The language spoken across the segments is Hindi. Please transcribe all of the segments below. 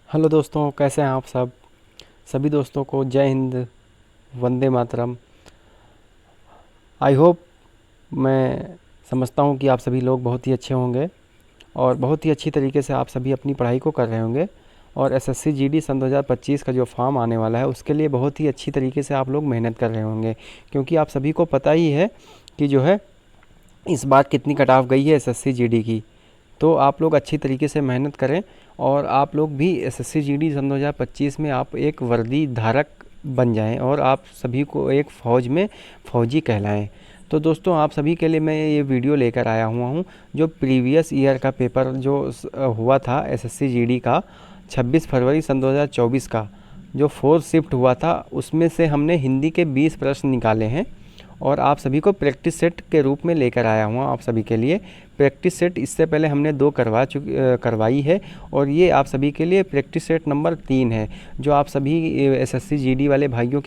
हेलो दोस्तों, कैसे हैं आप सभी दोस्तों को जय हिंद, वंदे मातरम। आई होप, मैं समझता हूँ कि आप सभी लोग बहुत ही अच्छे होंगे और बहुत ही अच्छी तरीके से आप सभी अपनी पढ़ाई को कर रहे होंगे। और एसएससी जीडी सन 2025 का जो फॉर्म आने वाला है उसके लिए बहुत ही अच्छी तरीके से आप लोग मेहनत कर रहे होंगे, क्योंकि आप सभी को पता ही है कि जो है इस बार कितनी कट ऑफ गई है एसएससी जीडी की। तो आप लोग अच्छी तरीके से मेहनत करें और आप लोग भी एसएससी जीडी सन 2025 में आप एक वर्दी धारक बन जाएं और आप सभी को एक फ़ौज में फ़ौजी कहलाएं। तो दोस्तों, आप सभी के लिए मैं ये वीडियो लेकर आया हुआ हूँ। जो प्रीवियस ईयर का पेपर जो हुआ था एसएससी जीडी का 26 फरवरी सन 2024 का, जो फोर्थ शिफ्ट हुआ था, उसमें से हमने हिंदी के 20 प्रश्न निकाले हैं और आप सभी को प्रैक्टिस सेट के रूप में लेकर आया हूँ। आप सभी के लिए प्रैक्टिस सेट इससे पहले हमने 2 करवाई है और ये आप सभी के लिए प्रैक्टिस सेट नंबर 3 है, जो आप सभी एसएससी जीडी वाले भाइयों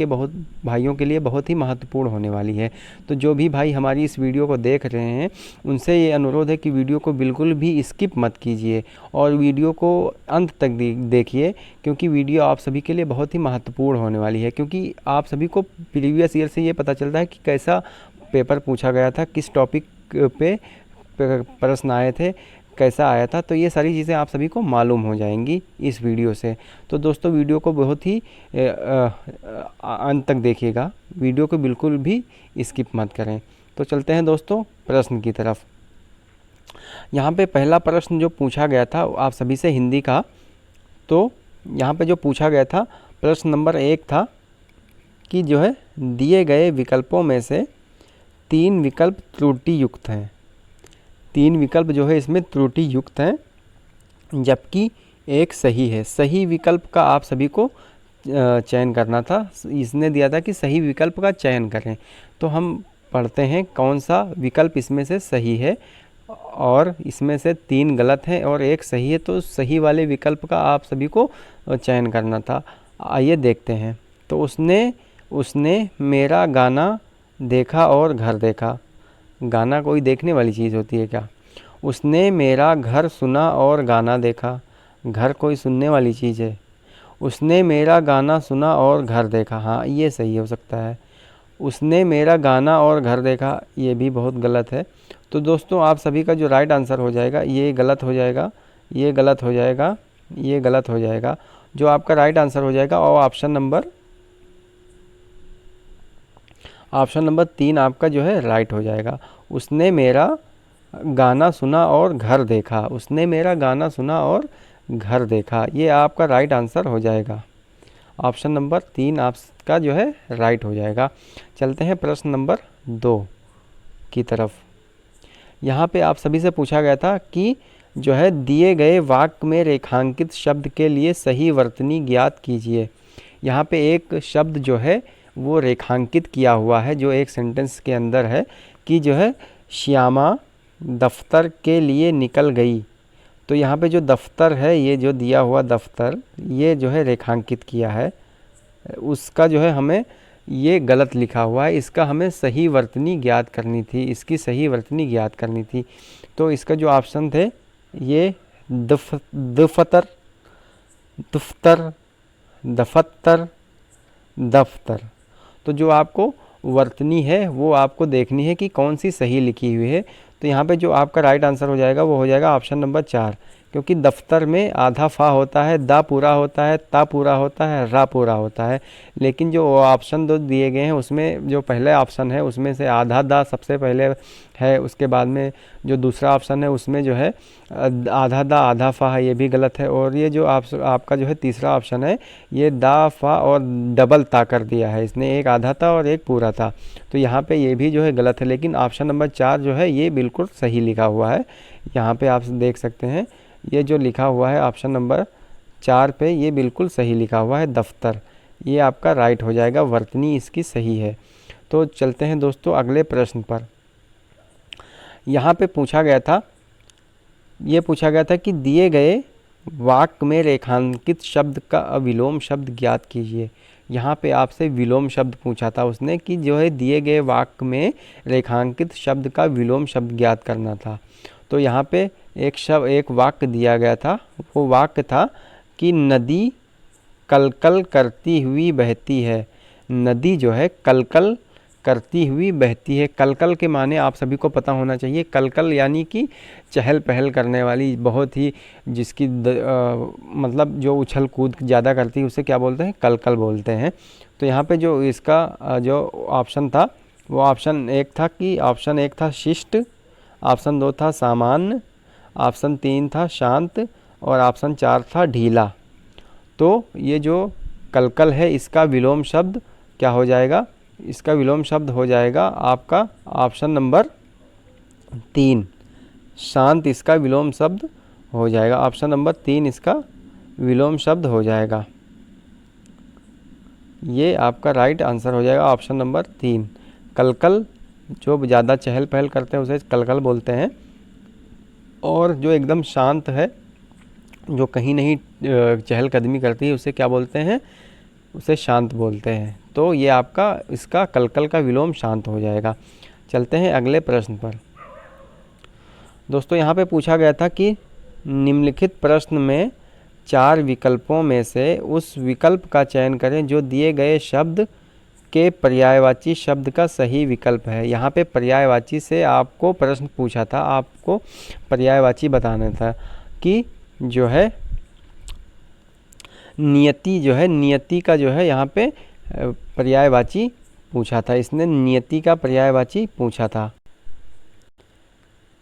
के लिए बहुत ही महत्वपूर्ण होने वाली है। तो जो भी भाई हमारी इस वीडियो को देख रहे हैं उनसे ये अनुरोध है कि वीडियो को बिल्कुल भी स्किप मत कीजिए और वीडियो को अंत तक देखिए, क्योंकि वीडियो आप सभी के लिए बहुत ही महत्वपूर्ण होने वाली है। क्योंकि आप सभी को प्रीवियस ईयर से ये पता चलता है कि कैसा पेपर पूछा गया था, किस टॉपिक पे प्रश्न आए थे, कैसा आया था। तो ये सारी चीज़ें आप सभी को मालूम हो जाएंगी इस वीडियो से। तो दोस्तों, वीडियो को बहुत ही अंत तक देखिएगा, वीडियो को बिल्कुल भी स्किप मत करें। तो चलते हैं दोस्तों प्रश्न की तरफ। यहाँ पे पहला प्रश्न जो पूछा गया था आप सभी से हिंदी का, तो यहाँ पे जो पूछा गया था प्रश्न नंबर 1 था कि जो है दिए गए विकल्पों में से 3 विकल्प त्रुटि युक्त हैं। 3 विकल्प जो है इसमें त्रुटि युक्त हैं, जबकि एक सही है। सही विकल्प का आप सभी को चयन करना था। इसने दिया था कि सही विकल्प का चयन करें। तो हम पढ़ते हैं कौन सा विकल्प इसमें से सही है, और इसमें से 3 गलत हैं और एक सही है। तो सही वाले विकल्प का आप सभी को चयन करना था। आइए देखते हैं। तो उसने मेरा गाना देखा और घर देखा। गाना कोई देखने वाली चीज़ होती है क्या? उसने मेरा घर सुना और गाना देखा। घर कोई सुनने वाली चीज़ है। उसने मेरा गाना सुना और घर देखा, हाँ ये सही हो सकता है। उसने मेरा गाना और घर देखा, ये भी बहुत गलत है। तो दोस्तों, आप सभी का जो राइट आंसर हो जाएगा ये गलत हो जाएगा, ये गलत हो जाएगा, ये गलत हो जाएगा। जो आपका राइट आंसर हो जाएगा और ऑप्शन नंबर 3 आपका जो है राइट हो जाएगा। उसने मेरा गाना सुना और घर देखा। उसने मेरा गाना सुना और घर देखा, ये आपका राइट आंसर हो जाएगा। ऑप्शन नंबर 3 आपका जो है राइट हो जाएगा। चलते हैं प्रश्न नंबर 2 की तरफ। यहाँ पे आप सभी से पूछा गया था कि जो है दिए गए वाक्य में रेखांकित शब्द के लिए सही वर्तनी ज्ञात कीजिए। यहाँ पे एक शब्द जो है वो रेखांकित किया हुआ है, जो एक सेंटेंस के अंदर है कि जो है श्यामा दफ्तर के लिए निकल गई। तो यहाँ पे जो दफ्तर है, ये जो दिया हुआ दफ्तर, ये जो है रेखांकित किया है, उसका जो है हमें ये गलत लिखा हुआ है। इसका हमें सही वर्तनी ज्ञात करनी थी, इसकी सही वर्तनी ज्ञात करनी थी। तो इसका जो ऑप्शन थे ये दफ्तर, दफ्तर, दफ्तर, दफ्तर। तो जो आपको वर्तनी है वो आपको देखनी है कि कौन सी सही लिखी हुई है। तो यहाँ पे जो आपका राइट आंसर हो जाएगा वो हो जाएगा ऑप्शन नंबर 4, क्योंकि दफ्तर में आधा फा होता है, दा पूरा होता है, ता पूरा होता है, रा पूरा होता है। लेकिन जो ऑप्शन 2 दिए गए हैं उसमें जो पहले ऑप्शन है उसमें से आधा दा सबसे पहले है, उसके बाद में जो दूसरा ऑप्शन है उसमें जो है आधा दा आधा फा है, ये भी गलत है। और ये जो आपका जो है तीसरा ऑप्शन है ये दा फा और डबल ता कर दिया है इसने, एक आधा था और एक पूरा था। तो यहाँ पे ये भी जो है गलत है। लेकिन ऑप्शन नंबर 4 जो है ये बिल्कुल सही लिखा हुआ है। यहाँ पे आप देख सकते हैं ये जो लिखा हुआ है ऑप्शन नंबर 4 पे, ये बिल्कुल सही लिखा हुआ है दफ्तर, ये आपका राइट हो जाएगा, वर्तनी इसकी सही है। तो चलते हैं दोस्तों अगले प्रश्न पर। यहाँ पे पूछा गया था कि दिए गए वाक्य में रेखांकित शब्द का अविलोम शब्द ज्ञात कीजिए। यहाँ पे आपसे विलोम शब्द पूछा था उसने कि जो है दिए गए वाक्य में रेखांकित शब्द का विलोम शब्द ज्ञात करना था। तो यहाँ पे एक वाक्य दिया गया था, वो वाक्य था कि नदी कलकल करती हुई बहती है। नदी जो है कलकल करती हुई बहती है। कलकल के माने आप सभी को पता होना चाहिए। कलकल यानी कि चहल पहल करने वाली, बहुत ही जिसकी मतलब जो उछल कूद ज़्यादा करती है उसे क्या बोलते हैं? कलकल बोलते हैं। तो यहाँ पे जो इसका जो ऑप्शन था वो ऑप्शन एक था शिष्ट, ऑप्शन 2 था सामान्य, ऑप्शन 3 था शांत और ऑप्शन 4 था ढीला। तो ये जो कलकल है इसका विलोम शब्द क्या हो जाएगा? इसका विलोम शब्द हो जाएगा आपका ऑप्शन नंबर 3, शांत इसका विलोम शब्द हो जाएगा। ऑप्शन नंबर 3 इसका विलोम शब्द हो जाएगा। ये आपका राइट आंसर हो जाएगा ऑप्शन नंबर 3। कलकल जो ज़्यादा चहल पहल करते हैं उसे कलकल बोलते हैं, और जो एकदम शांत है, जो कहीं नहीं चहलकदमी करती है, उसे क्या बोलते हैं? उसे शांत बोलते हैं। तो ये आपका इसका कलकल का विलोम शांत हो जाएगा। चलते हैं अगले प्रश्न पर। दोस्तों यहाँ पे पूछा गया था कि निम्नलिखित प्रश्न में 4 विकल्पों में से उस विकल्प का चयन करें जो दिए गए शब्द के पर्यायवाची शब्द का सही विकल्प है। यहाँ पे पर्यायवाची से आपको प्रश्न पूछा था, आपको पर्यायवाची बताना था कि जो है नियति, जो है नियति का जो है यहाँ पे पर्यायवाची पूछा था। इसने नियति का पर्यायवाची पूछा था।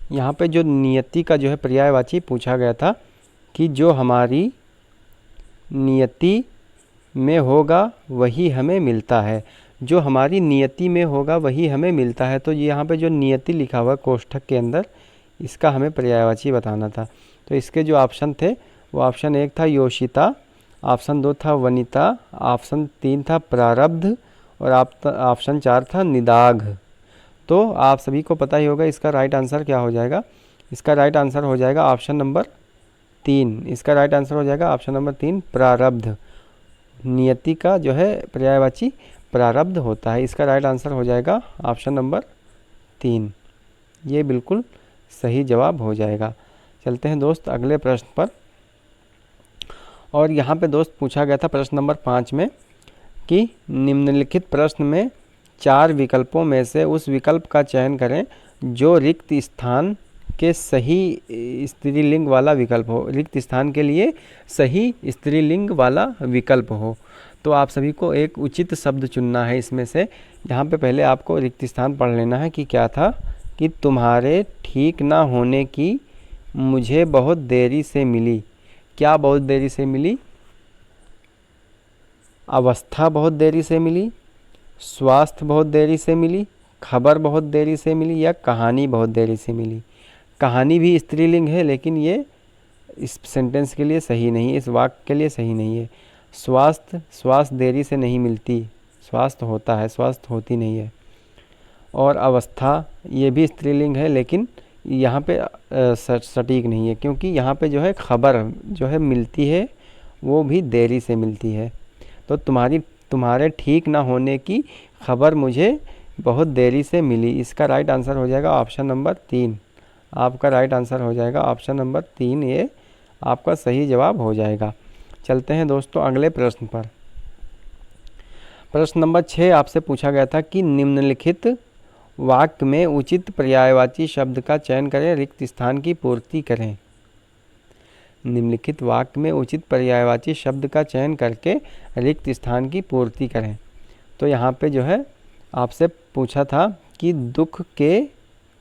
यहाँ पे जो नियति का जो है पर्यायवाची पूछा गया था कि जो हमारी नियति में होगा वही हमें मिलता है। जो हमारी नियति में होगा वही हमें मिलता है। तो यहाँ पे जो नियति लिखा हुआ कोष्ठक के अंदर, इसका हमें पर्यायवाची बताना था। तो इसके जो ऑप्शन थे वो ऑप्शन 1 था योशिता, ऑप्शन 2 था वनिता, ऑप्शन 3 था प्रारब्ध और ऑप्शन 4 था निदाघ। तो आप सभी को पता ही होगा इसका राइट आंसर क्या हो जाएगा? इसका राइट आंसर हो जाएगा ऑप्शन नंबर 3। इसका राइट आंसर हो जाएगा ऑप्शन नंबर 3 प्रारब्ध। नियति का जो है पर्यायवाची प्रारब्ध होता है। इसका राइट आंसर हो जाएगा ऑप्शन नंबर 3। ये बिल्कुल सही जवाब हो जाएगा। चलते हैं दोस्त अगले प्रश्न पर। और यहाँ पे दोस्त पूछा गया था प्रश्न नंबर 5 में कि निम्नलिखित प्रश्न में 4 विकल्पों में से उस विकल्प का चयन करें जो रिक्त स्थान के सही स्त्रीलिंग वाला विकल्प हो। रिक्त स्थान के लिए सही स्त्रीलिंग वाला विकल्प हो। तो आप सभी को एक उचित शब्द चुनना है इसमें से। यहाँ पे पहले आपको रिक्त स्थान पढ़ लेना है कि क्या था कि तुम्हारे ठीक ना होने की मुझे बहुत देरी से मिली। क्या बहुत देरी से मिली? अवस्था बहुत देरी से मिली, स्वास्थ्य बहुत देरी से मिली, खबर बहुत देरी से मिली या कहानी बहुत देरी से मिली। कहानी भी स्त्रीलिंग है लेकिन ये इस सेंटेंस के लिए सही नहीं है, इस वाक्य के लिए सही नहीं है। स्वास्थ्य देरी से नहीं मिलती, स्वास्थ्य होता है, स्वास्थ्य होती नहीं है। और अवस्था ये भी स्त्रीलिंग है लेकिन यहाँ पे सटीक नहीं है, क्योंकि यहाँ पे जो है खबर जो है मिलती है वो भी देरी से मिलती है। तो तुम्हारे ठीक ना होने की खबर मुझे बहुत देरी से मिली। इसका राइट आंसर हो जाएगा ऑप्शन नंबर 3। आपका राइट आंसर हो जाएगा ऑप्शन नंबर 3। ये आपका सही जवाब हो जाएगा। चलते हैं दोस्तों अगले प्रश्न पर। प्रश्न नंबर 6 आपसे पूछा गया था कि निम्नलिखित वाक्य में उचित पर्यायवाची शब्द का चयन करें, रिक्त स्थान की पूर्ति करें। निम्नलिखित वाक्य में उचित पर्यायवाची शब्द का चयन करके रिक्त स्थान की पूर्ति करें। तो यहाँ पे जो है आपसे पूछा था कि दुख के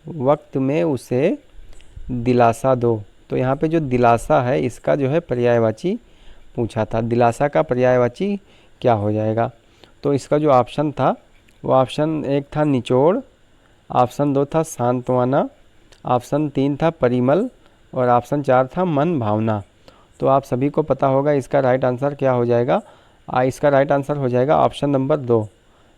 वक्त में उसे दिलासा दो। तो यहाँ पे जो दिलासा है इसका जो है पर्यायवाची पूछा था। दिलासा का पर्यायवाची क्या हो जाएगा? तो इसका जो ऑप्शन था वो ऑप्शन 1 था निचोड़, ऑप्शन 2 था सांत्वना, ऑप्शन 3 था परिमल और ऑप्शन 4 था मन भावना। तो आप सभी को पता होगा इसका राइट आंसर क्या हो जाएगा? इसका राइट आंसर हो जाएगा ऑप्शन नंबर 2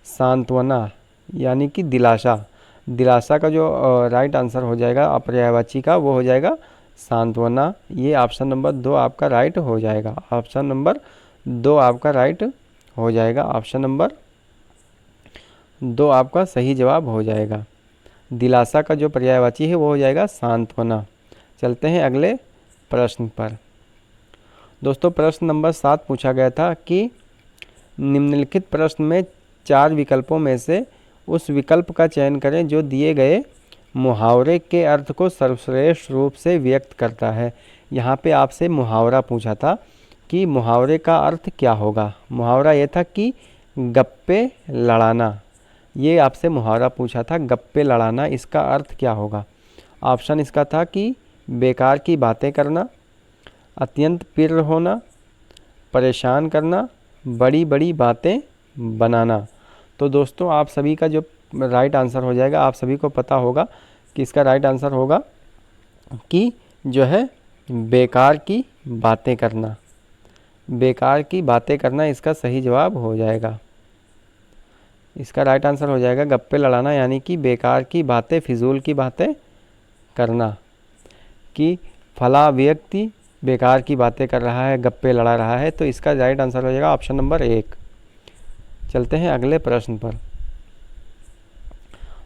सांत्वना, यानी कि दिलासा। दिलासा का जो राइट आंसर हो जाएगा पर्यायवाची का वो हो जाएगा सांत्वना। ये ऑप्शन नंबर 2 आपका राइट हो जाएगा। ऑप्शन नंबर 2 आपका राइट हो जाएगा। ऑप्शन नंबर 2 आपका सही जवाब हो जाएगा। दिलासा का जो पर्यायवाची है वो हो जाएगा सांत्वना। चलते हैं अगले प्रश्न पर। दोस्तों प्रश्न नंबर 7 पूछा गया था कि निम्नलिखित प्रश्न में 4 विकल्पों में से उस विकल्प का चयन करें जो दिए गए मुहावरे के अर्थ को सर्वश्रेष्ठ रूप से व्यक्त करता है। यहाँ पे आपसे मुहावरा पूछा था कि मुहावरे का अर्थ क्या होगा। मुहावरा ये था कि गप्पे लड़ाना। ये आपसे मुहावरा पूछा था, गप्पे लड़ाना, इसका अर्थ क्या होगा। ऑप्शन इसका था कि बेकार की बातें करना, अत्यंत पिर्र होना, परेशान करना, बड़ी बड़ी बातें बनाना। तो दोस्तों आप सभी का जो राइट आंसर हो जाएगा, आप सभी को पता होगा कि इसका राइट आंसर होगा कि जो है बेकार की बातें करना। बेकार की बातें करना इसका सही जवाब हो जाएगा। इसका राइट आंसर हो जाएगा गप्पे लड़ाना, यानी कि बेकार की बातें, फिजूल की बातें करना। कि फला व्यक्ति बेकार की बातें कर रहा है, गप्पे लड़ा रहा है, तो इसका राइट आंसर हो जाएगा ऑप्शन नंबर 1। चलते हैं अगले प्रश्न पर।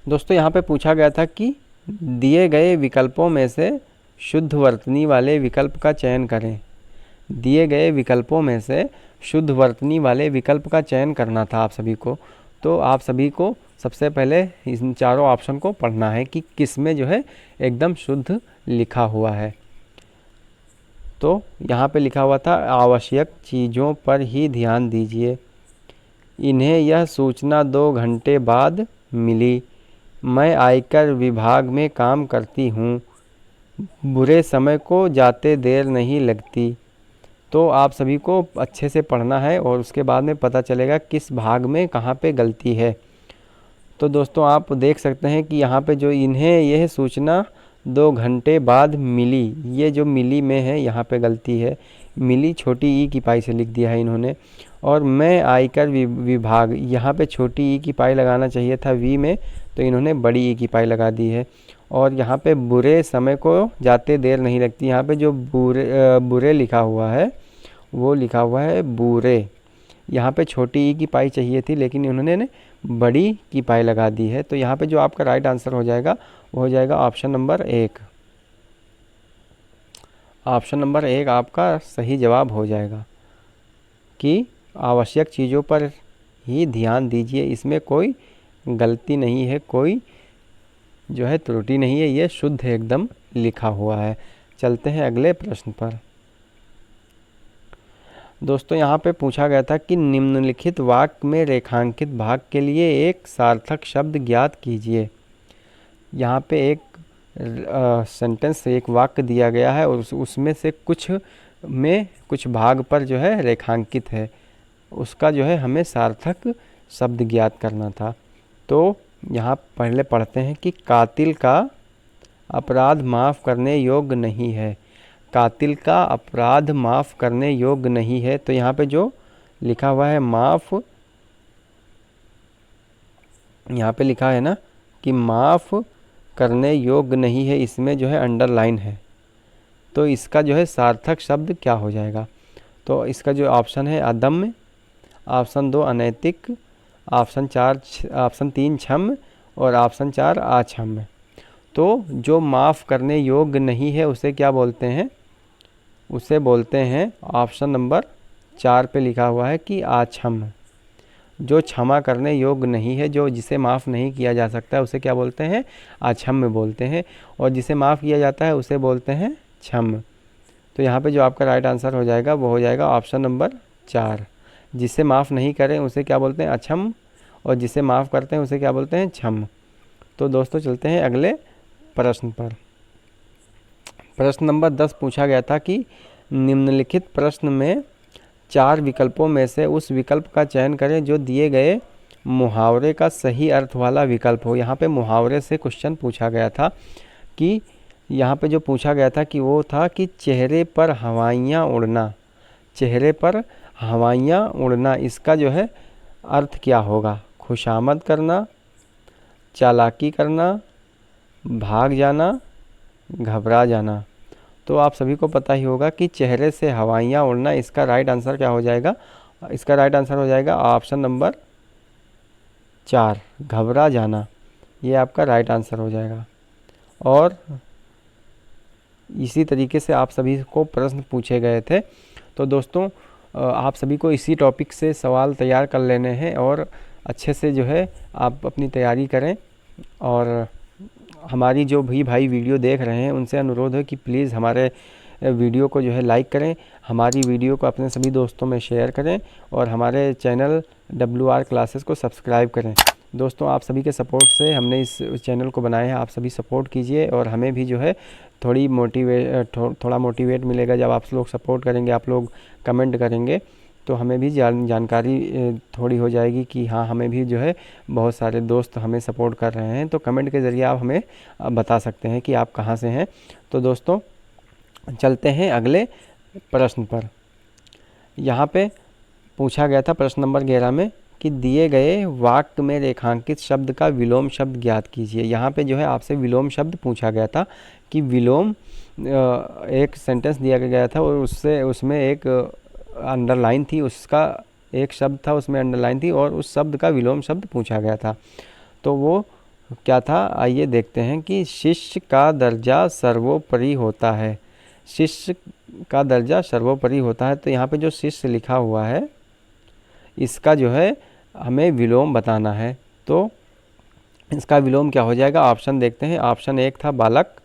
दोस्तों यहाँ पे पूछा गया था कि दिए गए विकल्पों में से शुद्ध वर्तनी वाले विकल्प का चयन करें। दिए गए विकल्पों में से शुद्ध वर्तनी वाले विकल्प का चयन करना था आप सभी को। तो आप सभी को सबसे पहले इन चारों ऑप्शन को पढ़ना है कि किस में जो है एकदम शुद्ध लिखा हुआ है। तो यहाँ पे लिखा हुआ था आवश्यक चीज़ों पर ही ध्यान दीजिए, इन्हें यह सूचना 2 घंटे बाद मिली, मैं आयकर विभाग में काम करती हूँ, बुरे समय को जाते देर नहीं लगती। तो आप सभी को अच्छे से पढ़ना है और उसके बाद में पता चलेगा किस भाग में कहाँ पे गलती है। तो दोस्तों आप देख सकते हैं कि यहाँ पे जो इन्हें यह सूचना 2 घंटे बाद मिली, ये जो मिली में है यहाँ पे गलती है। मिली छोटी ई की पाई से लिख दिया है इन्होंने। और मैं आयकर विभाग, यहाँ पे छोटी ई की पाई लगाना चाहिए था वी में, तो इन्होंने बड़ी ई की पाई लगा दी है। और यहाँ पे बुरे समय को जाते देर नहीं लगती, यहाँ पे जो बुरे लिखा हुआ है वो लिखा हुआ है बूरे। यहाँ पे छोटी ई की पाई चाहिए थी लेकिन इन्होंने बड़ी की पाई लगा दी है। तो यहाँ पे जो आपका राइट आंसर हो जाएगा वो हो जाएगा ऑप्शन नंबर 1। ऑप्शन नंबर 1 आपका सही जवाब हो जाएगा कि आवश्यक चीज़ों पर ही ध्यान दीजिए। इसमें कोई गलती नहीं है, कोई जो है त्रुटि नहीं है, ये शुद्ध एकदम लिखा हुआ है। चलते हैं अगले प्रश्न पर। दोस्तों यहाँ पे पूछा गया था कि निम्नलिखित वाक्य में रेखांकित भाग के लिए एक सार्थक शब्द ज्ञात कीजिए। यहाँ पे एक सेंटेंस, एक वाक्य दिया गया है और उसमें से कुछ भाग पर जो है रेखांकित है, उसका जो है हमें सार्थक शब्द ज्ञात करना था। तो यहाँ पहले पढ़ते हैं कि कातिल का अपराध माफ़ करने योग्य नहीं है। कातिल का अपराध माफ़ करने योग्य नहीं है। तो यहाँ पे जो लिखा हुआ है माफ़, यहाँ पे लिखा है ना कि माफ़ करने योग्य नहीं है, इसमें जो है अंडरलाइन है। तो इसका जो है सार्थक शब्द क्या हो जाएगा। तो इसका जो ऑप्शन है अदम्य, ऑप्शन 2 अनैतिक, ऑप्शन 3 क्षम्य और ऑप्शन 4 अक्षम्य। तो जो माफ़ करने योग्य नहीं है उसे क्या बोलते हैं, उसे बोलते हैं ऑप्शन नंबर 4 पे लिखा हुआ है कि अक्षम्य। जो क्षमा करने योग्य नहीं है, जो जिसे माफ़ नहीं किया जा सकता है, उसे क्या बोलते हैं, अक्षम्य बोलते हैं। और जिसे माफ़ किया जाता है उसे बोलते हैं क्षम्य। तो यहाँ पे जो आपका राइट आंसर हो जाएगा वो हो जाएगा ऑप्शन नंबर 4। जिसे माफ़ नहीं करें उसे क्या बोलते हैं, अक्षम्य, और जिसे माफ़ करते हैं उसे क्या बोलते हैं, क्षम्य। तो दोस्तों चलते हैं अगले प्रश्न पर। प्रश्न नंबर 10 पूछा गया था कि निम्नलिखित प्रश्न में 4 विकल्पों में से उस विकल्प का चयन करें जो दिए गए मुहावरे का सही अर्थ वाला विकल्प हो। यहाँ पे मुहावरे से क्वेश्चन पूछा गया था कि यहाँ पे जो पूछा गया था कि वो था कि चेहरे पर हवाइयाँ उड़ना। चेहरे पर हवाइयाँ उड़ना, इसका जो है अर्थ क्या होगा। खुशामद करना, चालाकी करना, भाग जाना, घबरा जाना। तो आप सभी को पता ही होगा कि चेहरे से हवाइयाँ उड़ना, इसका राइट आंसर क्या हो जाएगा। इसका राइट आंसर हो जाएगा ऑप्शन नंबर 4 घबरा जाना। ये आपका राइट आंसर हो जाएगा। और इसी तरीके से आप सभी को प्रश्न पूछे गए थे। तो दोस्तों आप सभी को इसी टॉपिक से सवाल तैयार कर लेने हैं और अच्छे से जो है आप अपनी तैयारी करें। और हमारी जो भी भाई वीडियो देख रहे हैं उनसे अनुरोध है कि प्लीज़ हमारे वीडियो को जो है लाइक करें, हमारी वीडियो को अपने सभी दोस्तों में शेयर करें और हमारे चैनल WR क्लासेस को सब्सक्राइब करें। दोस्तों आप सभी के सपोर्ट से हमने इस चैनल को बनाया है, आप सभी सपोर्ट कीजिए और हमें भी जो है थोड़ा मोटिवेट मिलेगा जब आप लोग सपोर्ट करेंगे, आप लोग कमेंट करेंगे तो हमें भी जानकारी थोड़ी हो जाएगी कि हाँ हमें भी जो है बहुत सारे दोस्त हमें सपोर्ट कर रहे हैं। तो कमेंट के ज़रिए आप हमें बता सकते हैं कि आप कहाँ से हैं। तो दोस्तों चलते हैं अगले प्रश्न पर। यहाँ पे पूछा गया था प्रश्न नंबर 11 में कि दिए गए वाक्य में रेखांकित शब्द का विलोम शब्द ज्ञात कीजिए। यहाँ पे जो है आपसे विलोम शब्द पूछा गया था कि विलोम एक सेंटेंस दिया गया था और उसमें एक अंडरलाइन थी, उसका एक शब्द था उसमें अंडरलाइन थी और उस शब्द का विलोम शब्द पूछा गया था। तो वो क्या था, आइए देखते हैं कि शिष्य का दर्जा सर्वोपरि होता है। शिष्य का दर्जा सर्वोपरि होता है। तो यहाँ पे जो शिष्य लिखा हुआ है इसका जो है हमें विलोम बताना है। तो इसका विलोम क्या हो जाएगा, ऑप्शन देखते हैं। ऑप्शन 1 था बालक,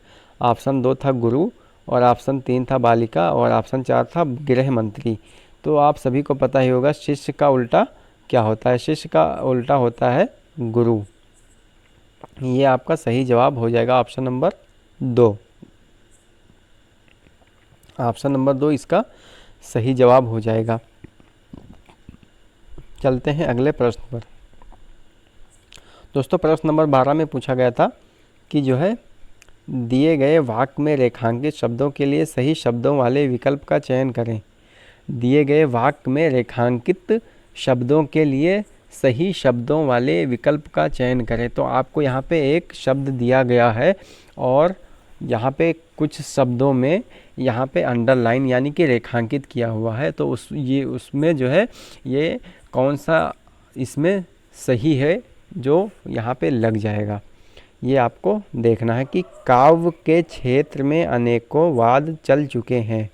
ऑप्शन 2 था गुरु और ऑप्शन 3 था बालिका और ऑप्शन 4 था गृह मंत्री। तो आप सभी को पता ही होगा शिष्य का उल्टा क्या होता है, शिष्य का उल्टा होता है गुरु। ये आपका सही जवाब हो जाएगा ऑप्शन नंबर 2। ऑप्शन नंबर 2 इसका सही जवाब हो जाएगा। चलते हैं अगले प्रश्न पर। दोस्तों प्रश्न नंबर 12 में पूछा गया था कि जो है दिए गए वाक्य में रेखांकित शब्दों के लिए सही शब्दों वाले विकल्प का चयन करें। दिए गए वाक्य में रेखांकित शब्दों के लिए सही शब्दों वाले विकल्प का चयन करें। तो आपको यहाँ पे एक शब्द दिया गया है और यहाँ पे कुछ शब्दों में यहाँ पे अंडरलाइन यानी कि रेखांकित किया हुआ है। तो उसमें जो है ये कौन सा इसमें सही है जो यहाँ पे लग जाएगा, ये आपको देखना है कि काव्य के क्षेत्र में अनेकों वाद चल चुके हैं।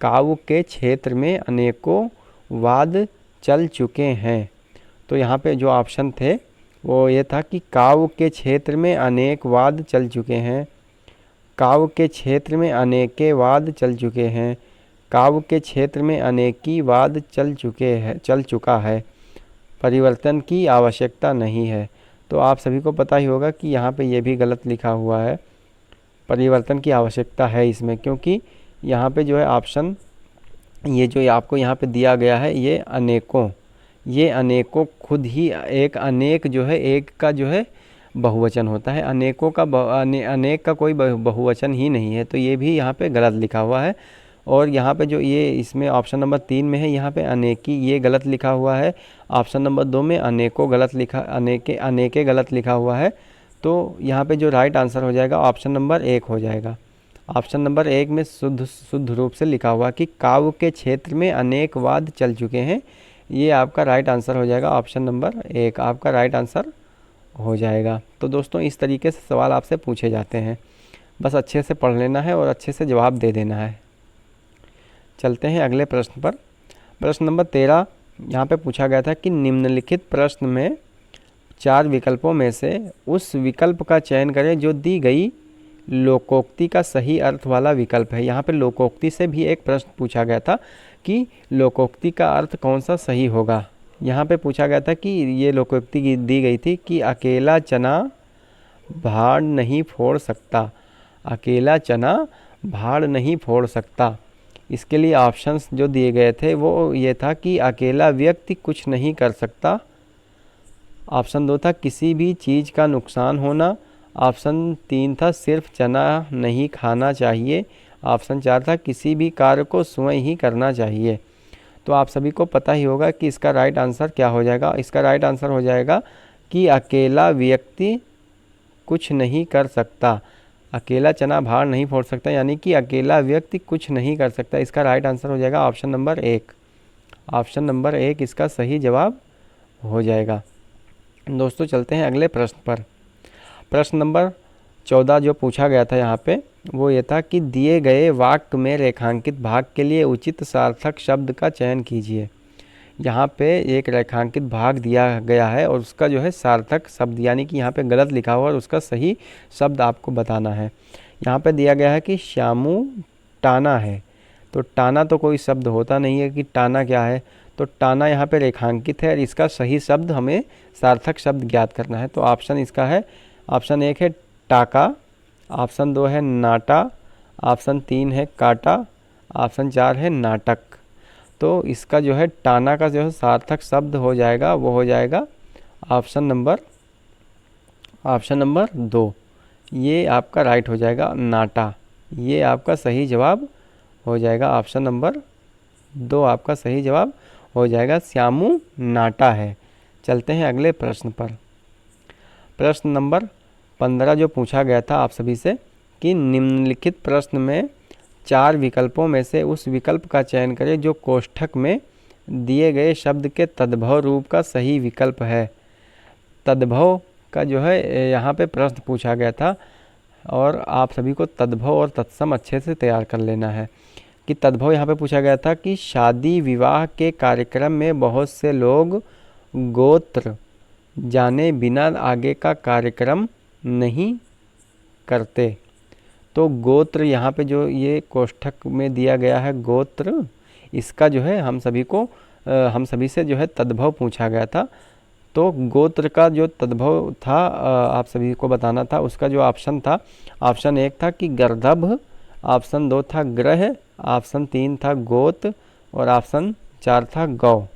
काव्य के क्षेत्र में अनेकों वाद चल चुके हैं। तो यहाँ पे जो ऑप्शन थे वो ये था कि काव्य के क्षेत्र में अनेक वाद चल चुके हैं, काव्य के क्षेत्र में अनेके वाद चल चुके हैं, काव्य के क्षेत्र में अनेकी वाद चल चुका है, परिवर्तन की आवश्यकता नहीं है। तो आप सभी को पता ही होगा कि यहाँ पे ये भी गलत लिखा हुआ है, परिवर्तन की आवश्यकता है इसमें, क्योंकि यहाँ पे जो है ऑप्शन ये जो आपको यहाँ पे दिया गया है ये अनेकों खुद ही एक अनेक जो है एक का जो है बहुवचन होता है, अनेकों का अनेक का कोई बहुवचन ही नहीं है। तो ये भी यहाँ पे गलत लिखा हुआ है। और यहाँ पे जो ये इसमें ऑप्शन नंबर 3 में है यहाँ पे अनेकी ये गलत लिखा हुआ है। ऑप्शन नंबर 2 में अनेकों गलत लिखा अनेके गलत लिखा हुआ है। तो यहाँ पे जो राइट आंसर हो जाएगा ऑप्शन नंबर 1 हो जाएगा। ऑप्शन नंबर 1 में शुद्ध रूप से लिखा हुआ कि काव्य के क्षेत्र में अनेक वाद चल चुके हैं, ये आपका राइट आंसर हो जाएगा। ऑप्शन नंबर 1 आपका राइट आंसर हो जाएगा। तो दोस्तों इस तरीके से सवाल आपसे पूछे जाते हैं, बस अच्छे से पढ़ लेना है और अच्छे से जवाब दे देना है। चलते हैं अगले प्रश्न पर। प्रश्न नंबर 13 यहाँ पे पूछा गया था कि निम्नलिखित प्रश्न में 4 विकल्पों में से उस विकल्प का चयन करें जो दी गई लोकोक्ति का सही अर्थ वाला विकल्प है। यहाँ पे लोकोक्ति से भी एक प्रश्न पूछा गया था कि लोकोक्ति का अर्थ कौन सा सही होगा। यहाँ पे पूछा गया था कि ये लोकोक्ति दी गई थी कि अकेला चना भाड़ नहीं फोड़ सकता, अकेला चना भाड़ नहीं फोड़ सकता। इसके लिए ऑप्शंस जो दिए गए थे वो ये था कि अकेला व्यक्ति कुछ नहीं कर सकता, ऑप्शन 2 था किसी भी चीज़ का नुकसान होना, ऑप्शन 3 था सिर्फ चना नहीं खाना चाहिए, ऑप्शन 4 था किसी भी कार्य को स्वयं ही करना चाहिए। तो आप सभी को पता ही होगा कि इसका राइट आंसर क्या हो जाएगा। इसका राइट आंसर हो जाएगा कि अकेला व्यक्ति कुछ नहीं कर सकता, अकेला चना भाड़ नहीं फोड़ सकता, यानी कि अकेला व्यक्ति कुछ नहीं कर सकता। इसका राइट आंसर हो जाएगा ऑप्शन नंबर 1। ऑप्शन नंबर 1 इसका सही जवाब हो जाएगा। दोस्तों चलते हैं अगले प्रश्न पर। प्रश्न नंबर 14 जो पूछा गया था यहाँ पे वो ये था कि दिए गए वाक्य में रेखांकित भाग के लिए उचित सार्थक शब्द का चयन कीजिए। यहाँ पे एक रेखांकित भाग दिया गया है और उसका जो है सार्थक शब्द, यानी कि यहाँ पे गलत लिखा हुआ और उसका सही शब्द आपको बताना है। यहाँ पे दिया गया है कि श्यामू टाना है, तो टाना तो कोई शब्द होता नहीं है कि टाना क्या है, तो टाना यहाँ पे रेखांकित है और इसका सही शब्द हमें सार्थक शब्द ज्ञात करना है। तो ऑप्शन इसका है, ऑप्शन 1 है टाका, ऑप्शन 2 है नाटा, ऑप्शन 3 है काटा, ऑप्शन 4 है नाटक। तो इसका जो है टाना का जो है सार्थक शब्द हो जाएगा वो हो जाएगा ऑप्शन नंबर 2, ये आपका राइट हो जाएगा नाटा। ये आपका सही जवाब हो जाएगा, ऑप्शन नंबर 2 आपका सही जवाब हो जाएगा, श्यामू नाटा है। चलते हैं अगले प्रश्न पर। प्रश्न नंबर 15 जो पूछा गया था आप सभी से कि निम्नलिखित प्रश्न में 4 विकल्पों में से उस विकल्प का चयन करें जो कोष्ठक में दिए गए शब्द के तद्भव रूप का सही विकल्प है। तद्भव का जो है यहाँ पे प्रश्न पूछा गया था और आप सभी को तद्भव और तत्सम अच्छे से तैयार कर लेना है। कि तद्भव यहाँ पे पूछा गया था कि शादी विवाह के कार्यक्रम में बहुत से लोग गोत्र जाने बिना आगे का कार्यक्रम नहीं करते। तो गोत्र यहाँ पे जो ये कोष्ठक में दिया गया है गोत्र, इसका जो है हम सभी से जो है तद्भव पूछा गया था। तो गोत्र का जो तद्भव था आप सभी को बताना था। उसका जो ऑप्शन था, ऑप्शन 1 था कि गर्दभ, ऑप्शन 2 था ग्रह, ऑप्शन 3 था गोत और ऑप्शन 4 था गौ।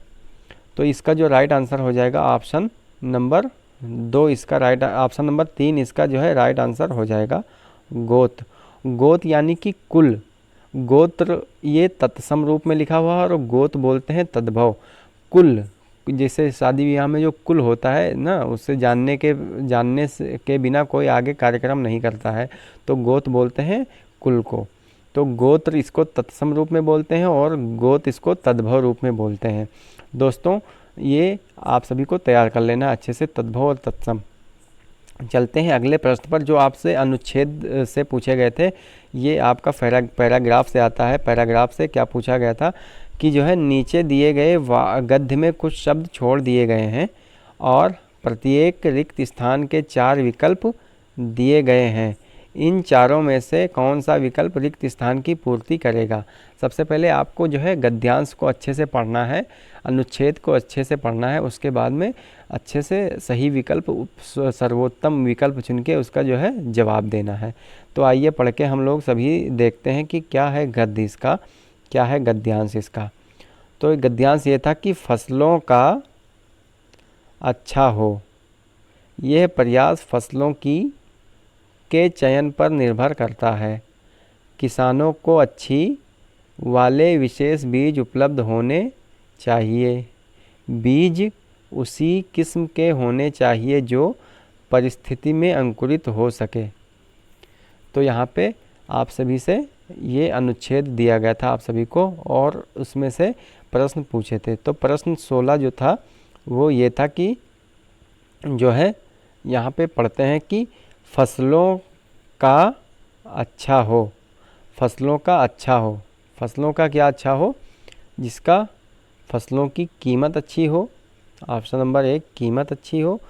तो इसका जो राइट आंसर हो जाएगा ऑप्शन नंबर 2, इसका राइट ऑप्शन नंबर 3 इसका जो है राइट आंसर हो जाएगा गोत। गोत यानी कि कुल, गोत्र ये तत्सम रूप में लिखा हुआ है और गोत बोलते हैं तद्भव। कुल जैसे शादी विवाह में जो कुल होता है ना, उससे जानने के बिना कोई आगे कार्यक्रम नहीं करता है, तो गोत बोलते हैं कुल को। तो गोत्र इसको तत्सम रूप में बोलते हैं और गोत इसको तद्भव रूप में बोलते हैं। दोस्तों ये आप सभी को तैयार कर लेना अच्छे से, तद्भव और तत्सम। चलते हैं अगले प्रश्न पर जो आपसे अनुच्छेद से पूछे गए थे। ये आपका पैराग्राफ से आता है। पैराग्राफ से क्या पूछा गया था कि जो है नीचे दिए गए गद्य में कुछ शब्द छोड़ दिए गए हैं और प्रत्येक रिक्त स्थान के 4 विकल्प दिए गए हैं। इन चारों में से कौन सा विकल्प रिक्त स्थान की पूर्ति करेगा। सबसे पहले आपको जो है गद्यांश को अच्छे से पढ़ना है, अनुच्छेद को अच्छे से पढ़ना है, उसके बाद में अच्छे से सही विकल्प सर्वोत्तम विकल्प चुन के उसका जो है जवाब देना है। तो आइए पढ़ के हम लोग सभी देखते हैं कि क्या है गद्य इसका, क्या है गद्यांश इसका। तो गद्यांश ये था कि फसलों का अच्छा हो। यह प्रयास फसलों के चयन पर निर्भर करता है। किसानों को अच्छी वाले विशेष बीज उपलब्ध होने चाहिए। बीज उसी किस्म के होने चाहिए जो परिस्थिति में अंकुरित हो सके। तो यहाँ पे आप सभी से ये अनुच्छेद दिया गया था आप सभी को और उसमें से प्रश्न पूछे थे। तो प्रश्न 16 जो था वो ये था कि जो है यहाँ पे पढ़ते हैं कि फसलों का अच्छा हो। फसलों का अच्छा हो, फसलों का क्या अच्छा हो, जिसका फसलों की कीमत अच्छी हो। ऑप्शन नंबर 1 कीमत अच्छी हो,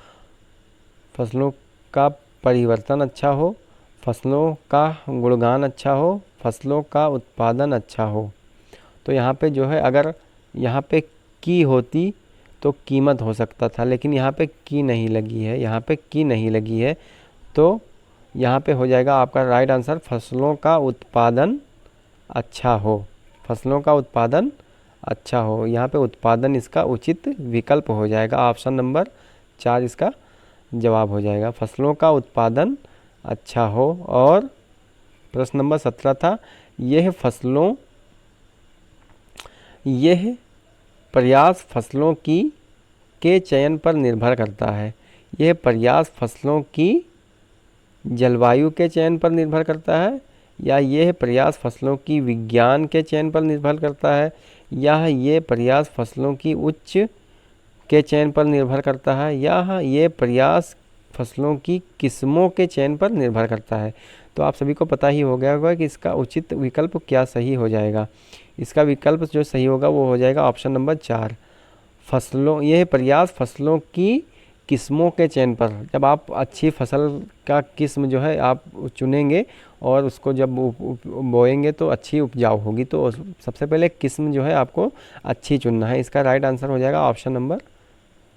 फसलों का परिवर्तन अच्छा हो, फसलों का गुणगान अच्छा हो, फसलों का उत्पादन अच्छा हो। तो यहाँ पे जो है अगर यहाँ पे की होती तो कीमत हो सकता था, लेकिन यहाँ पे की नहीं लगी है, यहाँ पे की नहीं लगी है। तो यहाँ पे हो जाएगा आपका राइट आंसर फसलों का उत्पादन अच्छा हो। फसलों का उत्पादन अच्छा हो, यहाँ पे उत्पादन इसका उचित विकल्प हो जाएगा। ऑप्शन नंबर 4 इसका जवाब हो जाएगा, फसलों का उत्पादन अच्छा हो। और प्रश्न नंबर 17 था यह प्रयास फसलों के चयन पर निर्भर करता है। यह प्रयास फसलों की जलवायु के चयन पर निर्भर करता है, या यह प्रयास फसलों की विज्ञान के चयन पर निर्भर करता है, या ये प्रयास फसलों की उच्च के चयन पर निर्भर करता है, या ये प्रयास फसलों की किस्मों के चयन पर निर्भर करता है। तो आप सभी को पता ही हो गया होगा कि इसका उचित विकल्प क्या सही हो जाएगा। इसका विकल्प जो सही होगा वो हो जाएगा ऑप्शन नंबर 4, फसलों, यह प्रयास फसलों की किस्मों के चयन पर। जब आप अच्छी फसल का किस्म जो है आप चुनेंगे और उसको जब बोएंगे तो अच्छी उपजाऊ होगी, तो सबसे पहले किस्म जो है आपको अच्छी चुनना है। इसका राइट आंसर हो जाएगा ऑप्शन नंबर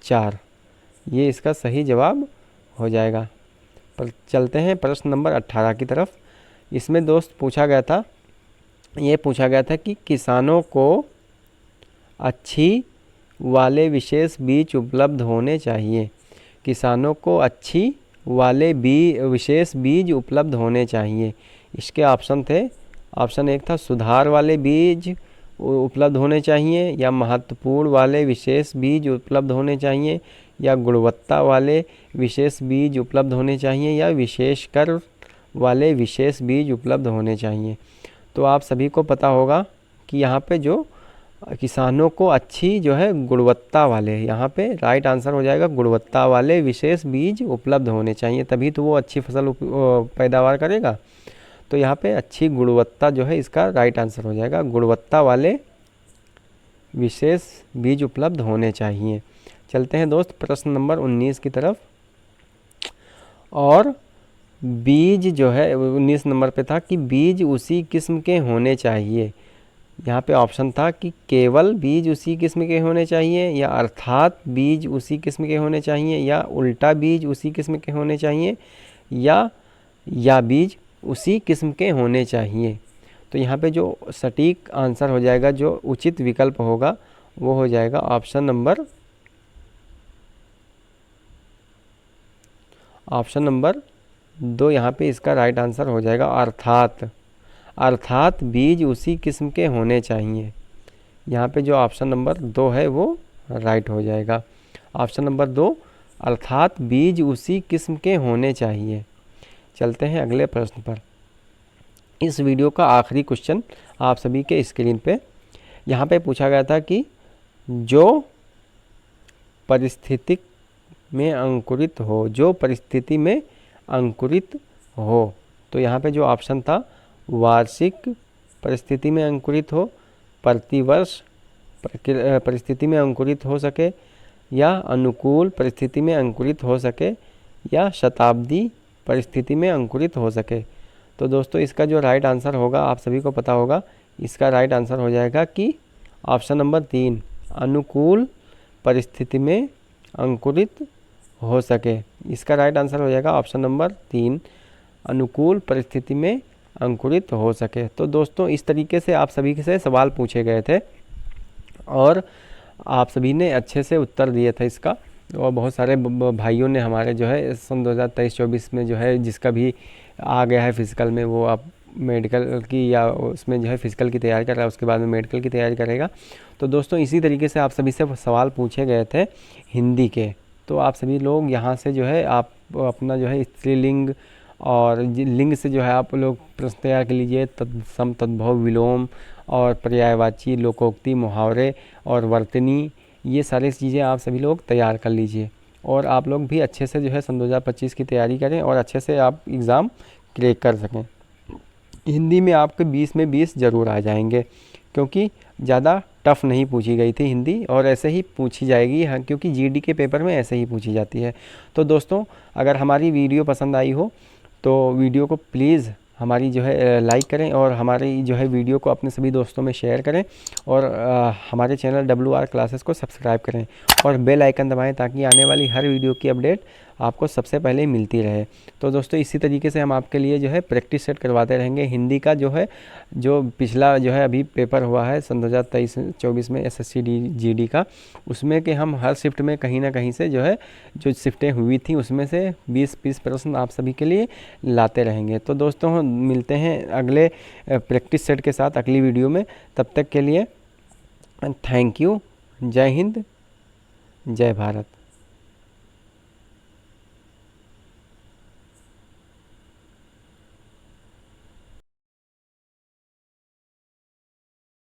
4, ये इसका सही जवाब हो जाएगा। पर चलते हैं प्रश्न नंबर 18 की तरफ। इसमें दोस्त पूछा गया था, ये पूछा गया था कि किसानों को अच्छी वाले विशेष बीज उपलब्ध होने चाहिए। किसानों को अच्छी वाले विशेष बीज उपलब्ध होने चाहिए। इसके ऑप्शन थे, ऑप्शन 1 था सुधार वाले बीज उपलब्ध होने चाहिए, या महत्वपूर्ण वाले विशेष बीज उपलब्ध होने चाहिए, या गुणवत्ता वाले विशेष बीज उपलब्ध होने चाहिए, या विशेषकर वाले विशेष बीज उपलब्ध होने चाहिए। तो आप सभी को पता होगा कि यहाँ पे जो किसानों को अच्छी जो है गुणवत्ता वाले, यहाँ पे राइट आंसर हो जाएगा गुणवत्ता वाले विशेष बीज उपलब्ध होने चाहिए, तभी तो वो अच्छी फसल पैदावार करेगा। तो यहाँ पे अच्छी गुणवत्ता जो है इसका राइट आंसर हो जाएगा, गुणवत्ता वाले विशेष बीज उपलब्ध होने चाहिए। चलते हैं दोस्त प्रश्न नंबर 19 की तरफ। और बीज जो है 19 नंबर पे था कि बीज उसी किस्म के होने चाहिए। यहाँ पे ऑप्शन था कि केवल बीज उसी किस्म के होने चाहिए, या अर्थात बीज उसी किस्म के होने चाहिए, या उल्टा बीज उसी किस्म के होने चाहिए, या बीज उसी किस्म के होने चाहिए। तो यहाँ पे जो सटीक आंसर हो जाएगा, जो उचित विकल्प होगा वो हो जाएगा ऑप्शन नंबर 2। यहाँ पे इसका राइट आंसर हो जाएगा अर्थात बीज उसी किस्म के होने चाहिए। यहाँ पे जो ऑप्शन नंबर 2 है वो राइट हो जाएगा। ऑप्शन नंबर 2 अर्थात बीज उसी किस्म के होने चाहिए। चलते हैं अगले प्रश्न पर। इस वीडियो का आखिरी क्वेश्चन आप सभी के स्क्रीन पे, यहाँ पे पूछा गया था कि जो परिस्थिति में अंकुरित हो, तो यहाँ पे जो ऑप्शन था वार्षिक परिस्थिति में अंकुरित हो, प्रतिवर्ष परिस्थिति में अंकुरित हो सके, या अनुकूल परिस्थिति में अंकुरित हो सके, या शताब्दी परिस्थिति में अंकुरित हो सके। तो दोस्तों इसका जो राइट आंसर होगा आप सभी को पता होगा, इसका राइट आंसर हो जाएगा कि ऑप्शन नंबर 3 अनुकूल परिस्थिति में अंकुरित हो सके। इसका राइट आंसर हो जाएगा ऑप्शन नंबर 3 अनुकूल परिस्थिति में अंकुरित हो सके। तो दोस्तों इस तरीके से आप सभी से सवाल पूछे गए थे और आप सभी ने अच्छे से उत्तर दिए थे इसका। और बहुत सारे भाइयों ने हमारे जो है सन 2023-24 में जो है जिसका भी आ गया है फिज़िकल में, वो आप मेडिकल की या उसमें जो है फिज़िकल की तैयारी कर रहा है, उसके बाद में मेडिकल की तैयारी करेगा। तो दोस्तों इसी तरीके से आप सभी से सवाल पूछे गए थे हिंदी के। तो आप सभी लोग यहाँ से जो है आप अपना जो है स्त्रीलिंग और लिंग से जो है आप लोग प्रश्न तैयार कर लीजिए। तत्सम, तद्भव, विलोम और पर्यायवाची, लोकोक्ति, मुहावरे और वर्तनी, ये सारी चीज़ें आप सभी लोग तैयार कर लीजिए। और आप लोग भी अच्छे से जो है सन 2025 की तैयारी करें और अच्छे से आप एग्ज़ाम क्रैक कर सकें। हिंदी में आपके 20 में 20 ज़रूर आ जाएंगे, क्योंकि ज़्यादा टफ़ नहीं पूछी गई थी हिंदी, और ऐसे ही पूछी जाएगी। हाँ, क्योंकि जीडी के पेपर में ऐसे ही पूछी जाती है। तो दोस्तों अगर हमारी वीडियो पसंद आई हो तो वीडियो को प्लीज़ हमारी जो है लाइक करें, और हमारी जो है वीडियो को अपने सभी दोस्तों में शेयर करें, और हमारे चैनल WR क्लासेस को सब्सक्राइब करें और बेल आइकन दबाएं, ताकि आने वाली हर वीडियो की अपडेट आपको सबसे पहले मिलती रहे। तो दोस्तों इसी तरीके से हम आपके लिए जो है प्रैक्टिस सेट करवाते रहेंगे। हिंदी का जो है जो पिछला जो है अभी पेपर हुआ है सन 2023-24 में SSC GD का, उसमें कि हम हर शिफ्ट में कहीं ना कहीं से जो है जो शिफ्टें हुई थी उसमें से 20-20 प्रश्न आप सभी के लिए लाते रहेंगे। तो दोस्तों हम मिलते हैं अगले प्रैक्टिस सेट के साथ अगली वीडियो में। तब तक के लिए थैंक यू। जय हिंद, जय भारत।